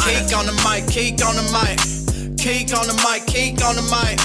Keek on the mic, Keek on the mic, Keek on the mic, Keek on the mic.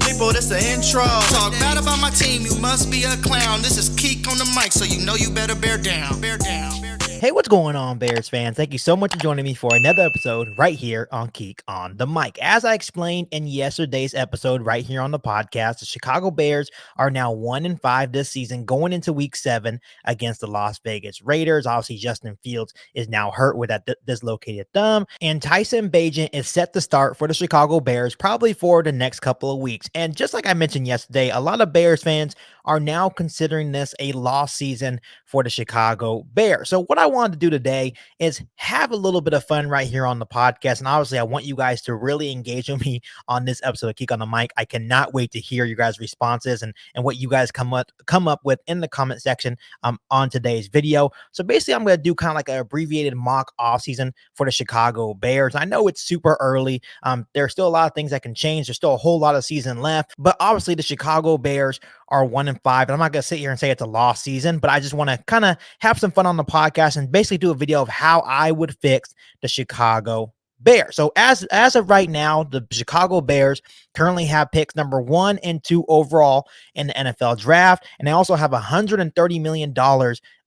People, this the intro. Talk bad about my team, you must be a clown. This is Keek on the mic, so you know you better bear down. Bear down. Hey, what's going on, Bears fans? Thank you so much for joining me for another episode right here on Keek on the Mic. As I explained in yesterday's episode right here on the podcast, the Chicago Bears are now 1-5 this season going into week 7 against the Las Vegas Raiders. Obviously, Justin Fields is now hurt with that dislocated thumb, and Tyson Bagent is set to start for the Chicago Bears probably for the next couple of weeks. And just like I mentioned yesterday, a lot of Bears fans are now considering this a lost season for the Chicago Bears. So what I wanted to do today is have a little bit of fun right here on the podcast. And obviously, I want you guys to really engage with me on this episode of Keek on the Mic. I cannot wait to hear your guys' responses and what you guys come up with in the comment section on today's video. So basically, I'm going to do kind of like an abbreviated mock offseason for the Chicago Bears. I know it's super early. There's still a lot of things that can change. There's still a whole lot of season left. But obviously, the Chicago Bears are 1-5. And I'm not going to sit here and say it's a lost season, but I just want to kind of have some fun on the podcast and basically do a video of how I would fix the Chicago Bears. So as of right now, the Chicago Bears currently have picks number 1 and 2 overall in the NFL draft. And they also have $130 million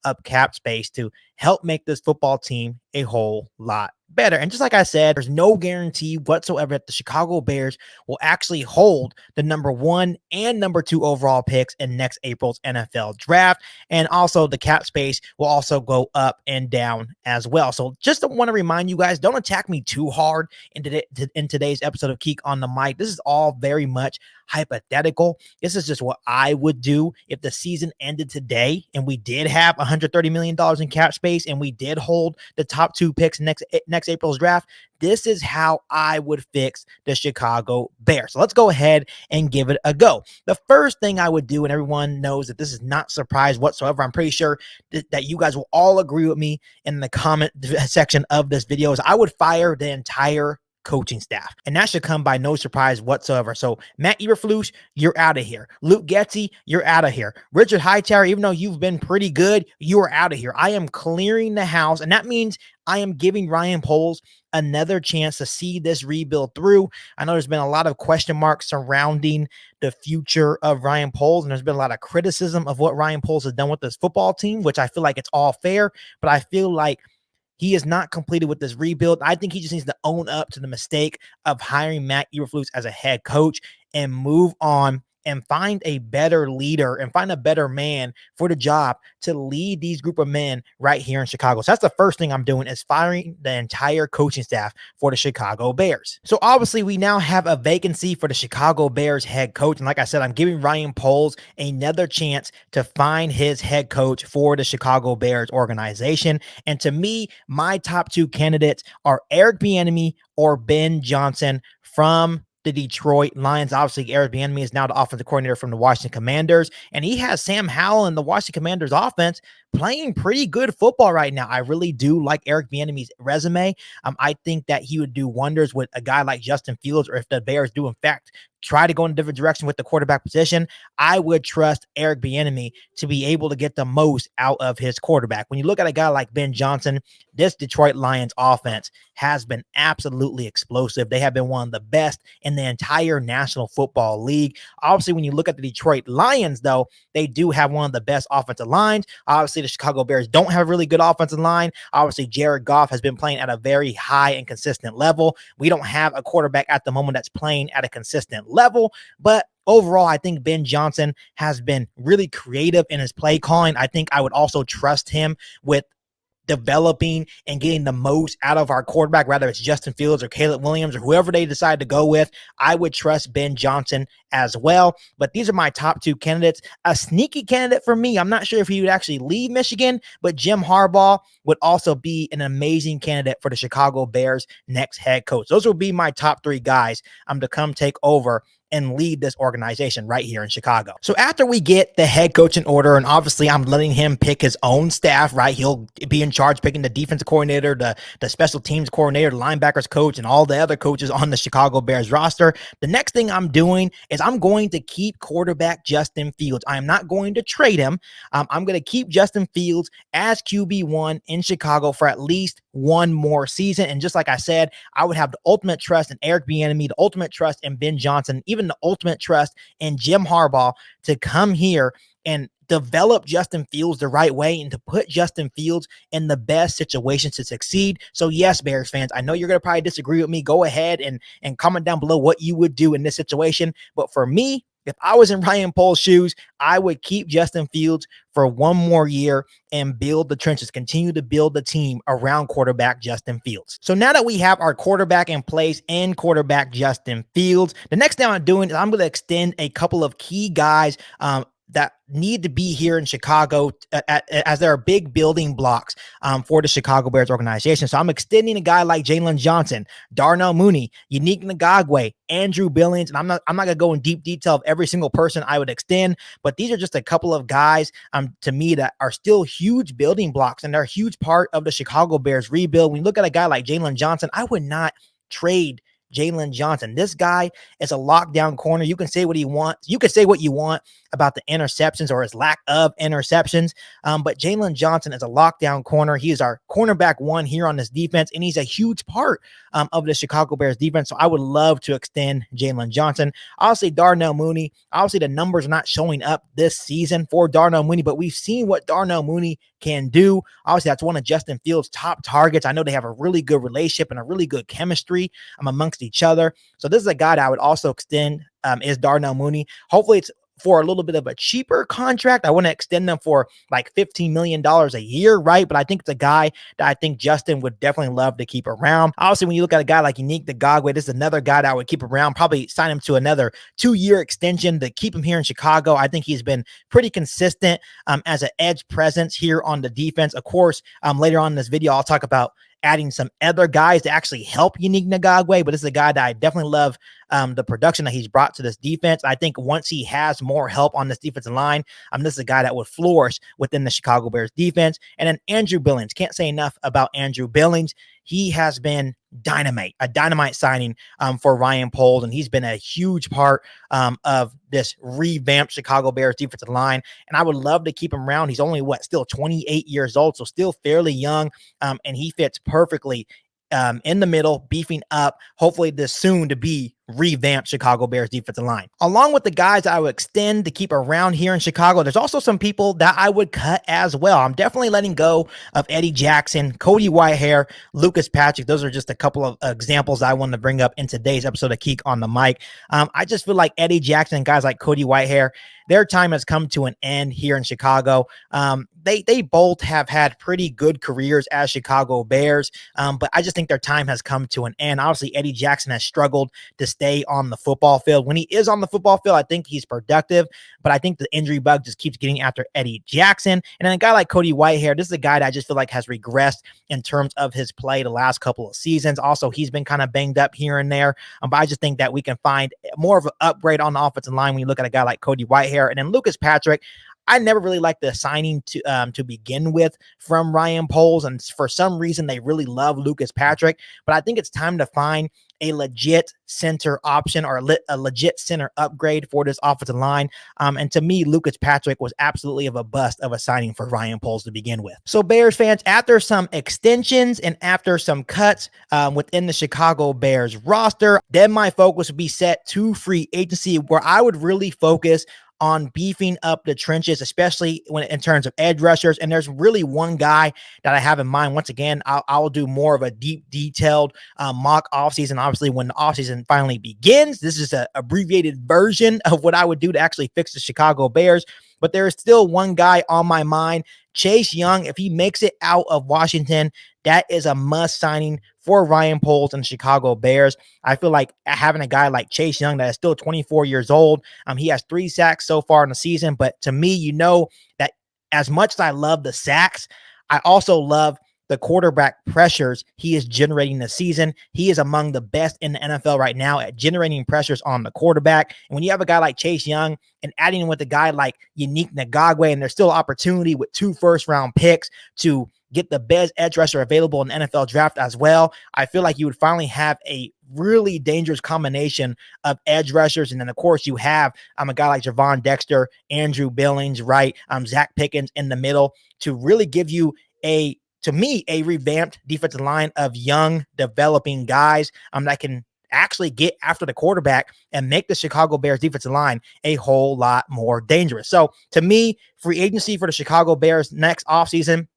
of cap space to help make this football team a whole lot better. And just like I said, there's no guarantee whatsoever that the Chicago Bears will actually hold the number 1 and number 2 overall picks in next April's NFL draft. And also the cap space will also go up and down as well. So just want to remind you guys, don't attack me too hard in today's episode of Keek on the Mic. This is all very much hypothetical. This is just what I would do if the season ended today and we did have $130 million in cap space and we did hold the top 2 picks next April's draft. This is how I would fix the Chicago Bears. So let's go ahead and give it a go. The first thing I would do, and everyone knows that this is not a surprise whatsoever, I'm pretty sure that you guys will all agree with me in the comment section of this video, is I would fire the entire coaching staff. And that should come by no surprise whatsoever. So Matt Eberflus, you're out of here. Luke Getsy, you're out of here. Richard Hightower, even though you've been pretty good, you are out of here. I am clearing the house, and that means I am giving Ryan Poles another chance to see this rebuild through. I know there's been a lot of question marks surrounding the future of Ryan Poles, and there's been a lot of criticism of what Ryan Poles has done with this football team, which I feel like it's all fair, but I feel like he is not completed with this rebuild. I think he just needs to own up to the mistake of hiring Matt Eberflus as a head coach and move on and find a better leader and find a better man for the job to lead these group of men right here in Chicago. So that's the first thing I'm doing, is firing the entire coaching staff for the Chicago Bears. So obviously we now have a vacancy for the Chicago Bears head coach. And like I said, I'm giving Ryan Poles another chance to find his head coach for the Chicago Bears organization. And to me, my top 2 candidates are Eric Bieniemy or Ben Johnson from the Detroit Lions. Obviously, Eric Bieniemy is now the offensive coordinator from the Washington Commanders, and he has Sam Howell and the Washington Commanders offense playing pretty good football right now. I really do like Eric Bieniemy's resume. I think that he would do wonders with a guy like Justin Fields, or if the Bears do in fact try to go in a different direction with the quarterback position, I would trust Eric Bieniemy to be able to get the most out of his quarterback. When you look at a guy like Ben Johnson, this Detroit Lions offense has been absolutely explosive. They have been one of the best in the entire National Football League. Obviously, when you look at the Detroit Lions, though, they do have one of the best offensive lines. Obviously, the Chicago Bears don't have a really good offensive line. Obviously, Jared Goff has been playing at a very high and consistent level. We don't have a quarterback at the moment that's playing at a consistent level, but overall, I think Ben Johnson has been really creative in his play calling. I think I would also trust him with developing and getting the most out of our quarterback, whether it's Justin Fields or Caleb Williams or whoever they decide to go with. I would trust Ben Johnson as well. But these are my top 2 candidates. A sneaky candidate for me, I'm not sure if he would actually leave Michigan, but Jim Harbaugh would also be an amazing candidate for the Chicago Bears next head coach. Those would be my top 3 guys to come take over and lead this organization right here in Chicago. So after we get the head coach in order, and obviously I'm letting him pick his own staff, right? He'll be in charge picking the defensive coordinator, the special teams coordinator, the linebackers coach, and all the other coaches on the Chicago Bears roster. The next thing I'm doing is I'm going to keep quarterback Justin Fields. I am not going to trade him. I'm going to keep Justin Fields as QB1 in Chicago for at least one more season. And just like I said, I would have the ultimate trust in Eric Bieniemy, the ultimate trust in Ben Johnson, even the ultimate trust in Jim Harbaugh to come here and develop Justin Fields the right way and to put Justin Fields in the best situations to succeed. So yes, Bears fans, I know you're going to probably disagree with me. Go ahead and comment down below what you would do in this situation. But for me, if I was in Ryan Poles' shoes, I would keep Justin Fields for one more year and build the trenches, continue to build the team around quarterback Justin Fields. So now that we have our quarterback in place and quarterback Justin Fields, the next thing I'm doing is I'm going to extend a couple of key guys that need to be here in Chicago as there are big building blocks for the Chicago Bears organization. So I'm extending a guy like Jalen Johnson, Darnell Mooney, Unique Ngagwe, Andrew Billings, and I'm not going to go in deep detail of every single person I would extend, but these are just a couple of guys to me that are still huge building blocks, and they're a huge part of the Chicago Bears rebuild. When you look at a guy like Jalen Johnson, I would not trade Jalen Johnson. This guy is a lockdown corner. You can say what he wants. You can say what you want about the interceptions or his lack of interceptions. But Jalen Johnson is a lockdown corner. He is our cornerback one here on this defense, and he's a huge part of the Chicago Bears defense. So I would love to extend Jalen Johnson. Obviously, Darnell Mooney. Obviously, the numbers are not showing up this season for Darnell Mooney, but we've seen what Darnell Mooney can do. Obviously, that's one of Justin Fields' top targets. I know they have a really good relationship and a really good chemistry amongst each other. So this is a guy that I would also extend is Darnell Mooney. Hopefully it's for a little bit of a cheaper contract. I want to extend them for like $15 million a year, right? But I think it's a guy that I think Justin would definitely love to keep around. Obviously, when you look at a guy like Unique Ngagwe, this is another guy that I would keep around, probably sign him to another 2-year extension to keep him here in Chicago. I think he's been pretty consistent as an edge presence here on the defense. Of course, later on in this video, I'll talk about adding some other guys to actually help Unique Ngagwe, but this is a guy that I definitely love the production that he's brought to this defense. I think once he has more help on this defensive line, this is a guy that would flourish within the Chicago Bears defense. And then Andrew Billings, can't say enough about Andrew Billings. He has been a dynamite signing for Ryan Poles, and he's been a huge part of this revamped Chicago Bears defensive line. And I would love to keep him around. He's only still 28 years old, so still fairly young, and he fits perfectly in the middle, beefing up, hopefully this soon to be revamped Chicago Bears defensive line. Along with the guys I would extend to keep around here in Chicago, there's also some people that I would cut as well. I'm definitely letting go of Eddie Jackson, Cody Whitehair, Lucas Patrick. Those are just a couple of examples I wanted to bring up in today's episode of Keek on the Mic. I just feel like Eddie Jackson and guys like Cody Whitehair, their time has come to an end here in Chicago. They both have had pretty good careers as Chicago Bears, but I just think their time has come to an end. Obviously, Eddie Jackson has struggled to stay on the football field. When he is on the football field, I think he's productive, but I think the injury bug just keeps getting after Eddie Jackson. And then a guy like Cody Whitehair, this is a guy that I just feel like has regressed in terms of his play the last couple of seasons. Also, he's been kind of banged up here and there, but I just think that we can find more of an upgrade on the offensive line when you look at a guy like Cody Whitehair. And then Lucas Patrick, I never really liked the signing to begin with from Ryan Poles, and for some reason they really love Lucas Patrick. But I think it's time to find a legit center option or a legit center upgrade for this offensive line. And to me, Lucas Patrick was absolutely of a bust of a signing for Ryan Poles to begin with. So Bears fans, after some extensions and after some cuts within the Chicago Bears roster, then my focus would be set to free agency, where I would really focus on beefing up the trenches, especially when in terms of edge rushers. And there's really one guy that I have in mind. Once again, I'll do more of a deep, detailed mock offseason. Obviously, when the offseason finally begins, this is an abbreviated version of what I would do to actually fix the Chicago Bears. But there is still one guy on my mind, Chase Young. If he makes it out of Washington, that is a must signing for Ryan Poles and the Chicago Bears. I feel like having a guy like Chase Young that is still 24 years old, he has 3 sacks so far in the season. But to me, you know that as much as I love the sacks, I also love the quarterback pressures he is generating this season. He is among the best in the NFL right now at generating pressures on the quarterback. And when you have a guy like Chase Young and adding with a guy like Unique Ngagwe, and there's still opportunity with 2 first-round picks to get the best edge rusher available in the NFL draft as well, I feel like you would finally have a really dangerous combination of edge rushers. And then, of course, you have a guy like Javon Dexter, Andrew Billings, right? Zach Pickens in the middle to really give you a to me, a revamped defensive line of young, developing guys that can actually get after the quarterback and make the Chicago Bears defensive line a whole lot more dangerous. So to me, free agency for the Chicago Bears next offseason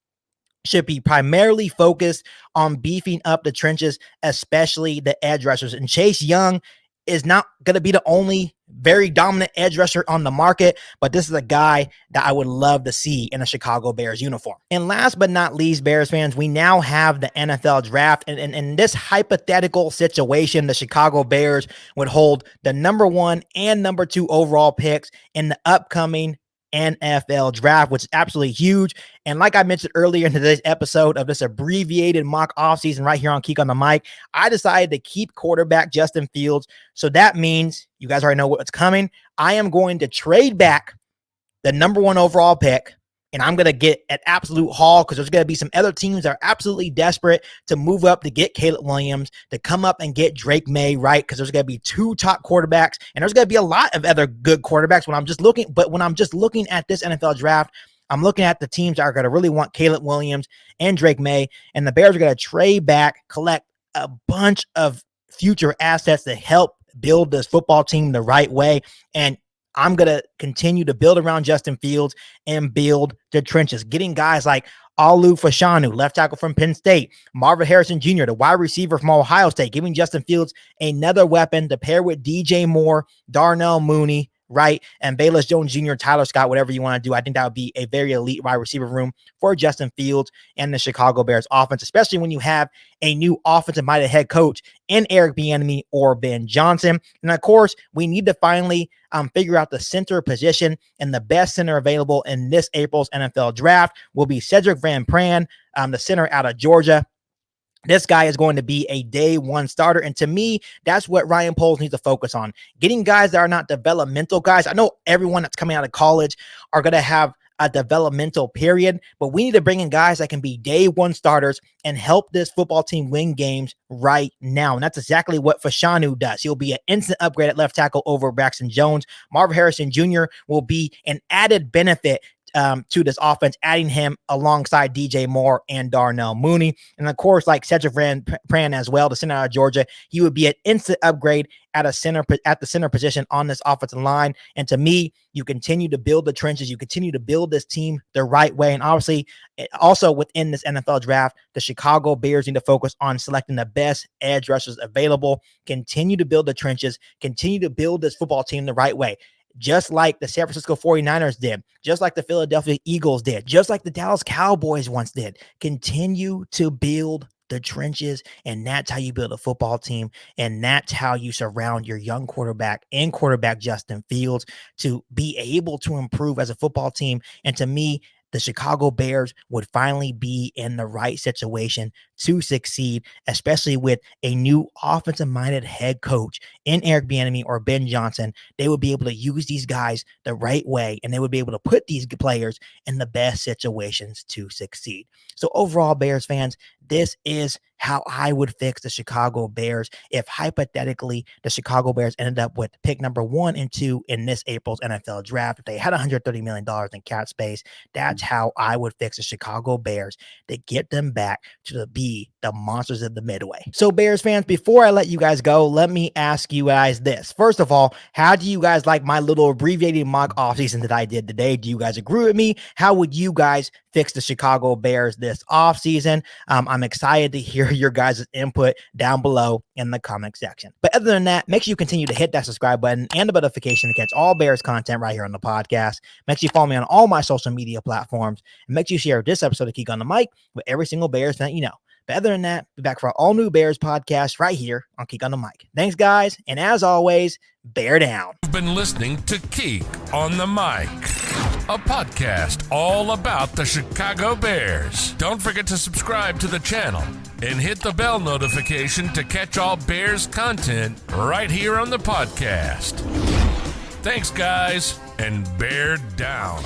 should be primarily focused on beefing up the trenches, especially the edge rushers. And Chase Young is not going to be the only very dominant edge rusher on the market, but this is a guy that I would love to see in a Chicago Bears uniform. And last but not least, Bears fans, we now have the NFL draft. And in this hypothetical situation, the Chicago Bears would hold the number 1 and number 2 overall picks in the upcoming NFL draft, which is absolutely huge. And like I mentioned earlier in today's episode of this abbreviated mock offseason right here on Geek on the Mic, I decided to keep quarterback Justin Fields. So that means you guys already know what's coming. I am going to trade back the number 1 overall pick, and I'm going to get an absolute haul because there's going to be some other teams that are absolutely desperate to move up to get Caleb Williams, to come up and get Drake May, right? Because there's going to be 2 top quarterbacks, and there's going to be a lot of other good quarterbacks when I'm just looking at this NFL draft, I'm looking at the teams that are going to really want Caleb Williams and Drake May, and the Bears are going to trade back, collect a bunch of future assets to help build this football team the right way. And I'm going to continue to build around Justin Fields and build the trenches, getting guys like Olu Fashanu, left tackle from Penn State, Marvin Harrison Jr., the wide receiver from Ohio State, giving Justin Fields another weapon to pair with DJ Moore, Darnell Mooney, right? And Bayless Jones Jr., Tyler Scott, whatever you want to do. I think that would be a very elite wide receiver room for Justin Fields and the Chicago Bears offense, especially when you have a new offensive-minded head coach in Eric Bieniemy or Ben Johnson. And of course, we need to finally figure out the center position, and the best center available in this April's NFL draft will be Cedric Van Pran, the center out of Georgia. This guy is going to be a day 1 starter. And to me, that's what Ryan Poles needs to focus on. Getting guys that are not developmental guys. I know everyone that's coming out of college are going to have a developmental period, but we need to bring in guys that can be day 1 starters and help this football team win games right now. And that's exactly what Fashanu does. He'll be an instant upgrade at left tackle over Braxton Jones. Marvin Harrison Jr. will be an added benefit to this offense, adding him alongside DJ Moore and Darnell Mooney. And of course, like Cedric Van Pran as well, the center out of Georgia, he would be an instant upgrade at the center position on this offensive line. And to me, you continue to build the trenches, you continue to build this team the right way. And obviously, also within this NFL draft, the Chicago Bears need to focus on selecting the best edge rushers available, continue to build the trenches, continue to build this football team the right way. Just like the San Francisco 49ers did, just like the Philadelphia Eagles did, just like the Dallas Cowboys once did. Continue to build the trenches, and that's how you build a football team, and that's how you surround your young quarterback and quarterback Justin Fields to be able to improve as a football team. And to me, the Chicago Bears would finally be in the right situation to succeed, especially with a new offensive-minded head coach in Eric Bieniemy or Ben Johnson. They would be able to use these guys the right way, and they would be able to put these players in the best situations to succeed. So overall, Bears fans, this is how I would fix the Chicago Bears if hypothetically the Chicago Bears ended up with pick number 1 and 2 in this April's NFL draft. If they had $130 million in cap space, that's how I would fix the Chicago Bears to get them back to be the monsters of the Midway. So Bears fans, before I let you guys go, let me ask you guys this. First of all, how do you guys like my little abbreviated mock offseason that I did today? Do you guys agree with me? How would you guys fix the Chicago Bears this offseason? I'm excited to hear your guys' input down below in the comment section. But other than that, make sure you continue to hit that subscribe button and the notification to catch all Bears content right here on the podcast. Make sure you follow me on all my social media platforms, and make sure you share this episode of Geek on the Mic with every single Bears fan you know. But other than that, be back for our all new Bears podcast right here on Geek on the Mic. Thanks, guys, and as always, bear down. You've been listening to Geek on the Mic, a podcast all about the Chicago Bears. Don't forget to subscribe to the channel and hit the bell notification to catch all Bears content right here on the podcast. Thanks, guys, and bear down.